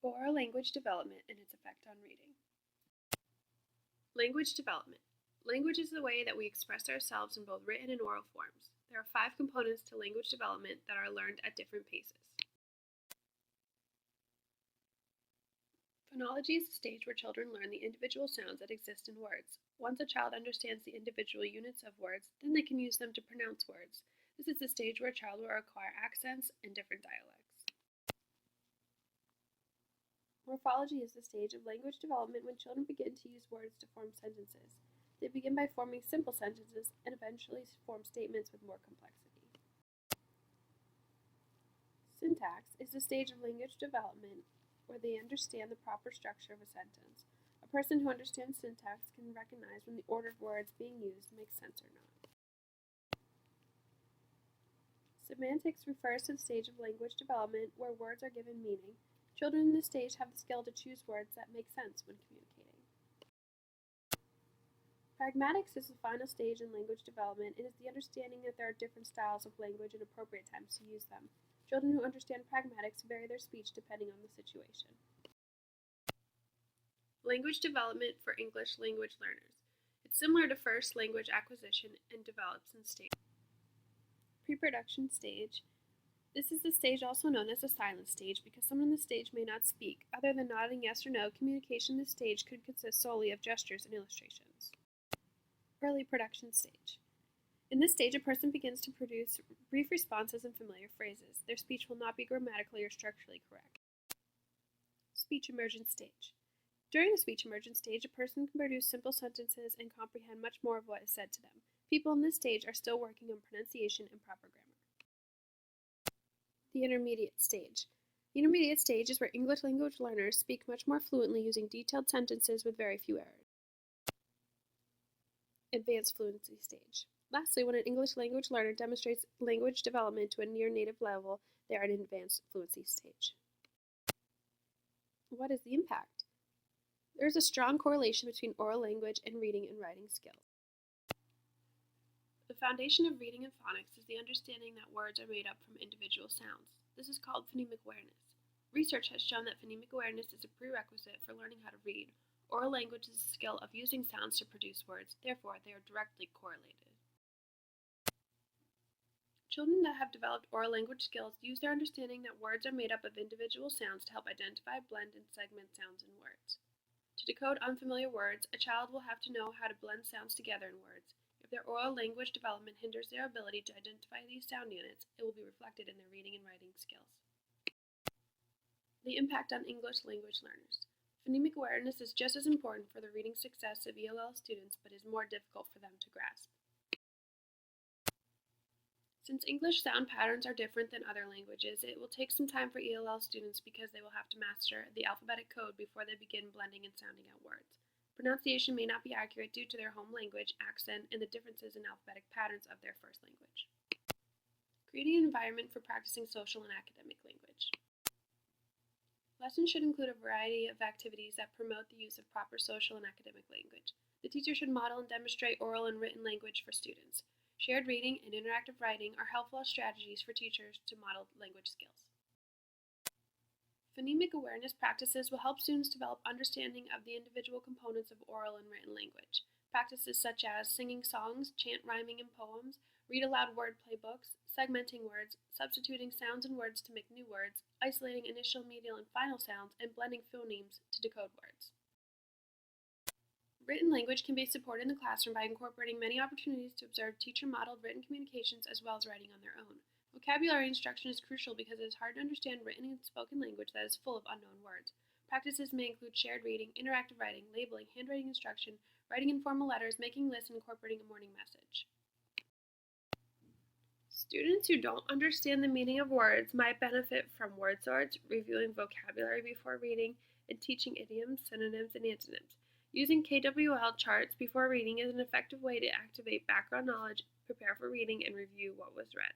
Oral language development and its effect on reading. Language development. Language is the way that we express ourselves in both written and oral forms. There are 5 components to language development that are learned at different paces. Phonology is the stage where children learn the individual sounds that exist in words. Once a child understands the individual units of words, then they can use them to pronounce words. This is the stage where a child will acquire accents and different dialects. Morphology is the stage of language development when children begin to use words to form sentences. They begin by forming simple sentences and eventually form statements with more complexity. Syntax is the stage of language development where they understand the proper structure of a sentence. A person who understands syntax can recognize when the order of words being used makes sense or not. Semantics refers to the stage of language development where words are given meaning. Children in this stage have the skill to choose words that make sense when communicating. Pragmatics is the final stage in language development and is the understanding that there are different styles of language and appropriate times to use them. Children who understand pragmatics vary their speech depending on the situation. Language development for English language learners. It's similar to first language acquisition and develops in stages. Pre-production stage. This is the stage also known as the silent stage because someone in the stage may not speak. Other than nodding yes or no, communication in this stage could consist solely of gestures and illustrations. Early production stage. In this stage, a person begins to produce brief responses and familiar phrases. Their speech will not be grammatically or structurally correct. Speech emergence stage. During the speech emergence stage, a person can produce simple sentences and comprehend much more of what is said to them. People in this stage are still working on pronunciation and proper grammar. The intermediate stage. The intermediate stage is where English language learners speak much more fluently using detailed sentences with very few errors. Advanced fluency stage. Lastly, when an English language learner demonstrates language development to a near native level, they are in an advanced fluency stage. What is the impact? There is a strong correlation between oral language and reading and writing skills. The foundation of reading and phonics is the understanding that words are made up from individual sounds. This is called phonemic awareness. Research has shown that phonemic awareness is a prerequisite for learning how to read. Oral language is the skill of using sounds to produce words, therefore they are directly correlated. Children that have developed oral language skills use their understanding that words are made up of individual sounds to help identify, blend, and segment sounds in words. To decode unfamiliar words, a child will have to know how to blend sounds together in words. If their oral language development hinders their ability to identify these sound units, it will be reflected in their reading and writing skills. The impact on English language learners. Phonemic awareness is just as important for the reading success of ELL students, but is more difficult for them to grasp. Since English sound patterns are different than other languages, it will take some time for ELL students because they will have to master the alphabetic code before they begin blending and sounding out words. Pronunciation may not be accurate due to their home language, accent, and the differences in alphabetic patterns of their first language. Creating an environment for practicing social and academic language. Lessons should include a variety of activities that promote the use of proper social and academic language. The teacher should model and demonstrate oral and written language for students. Shared reading and interactive writing are helpful strategies for teachers to model language skills. Phonemic awareness practices will help students develop understanding of the individual components of oral and written language. Practices such as singing songs, chant rhyming in poems, read aloud wordplay books, segmenting words, substituting sounds and words to make new words, isolating initial, medial, and final sounds, and blending phonemes to decode words. Written language can be supported in the classroom by incorporating many opportunities to observe teacher-modeled written communications as well as writing on their own. Vocabulary instruction is crucial because it is hard to understand written and spoken language that is full of unknown words. Practices may include shared reading, interactive writing, labeling, handwriting instruction, writing informal letters, making lists, and incorporating a morning message. Students who don't understand the meaning of words might benefit from word sorts, reviewing vocabulary before reading, and teaching idioms, synonyms, and antonyms. Using KWL charts before reading is an effective way to activate background knowledge, prepare for reading, and review what was read.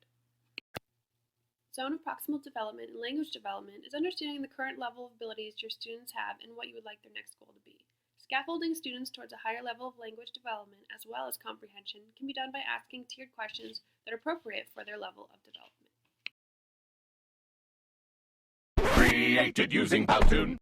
Zone of proximal development and language development is understanding the current level of abilities your students have and what you would like their next goal to be. Scaffolding students towards a higher level of language development as well as comprehension can be done by asking tiered questions that are appropriate for their level of development. created using Powtoon.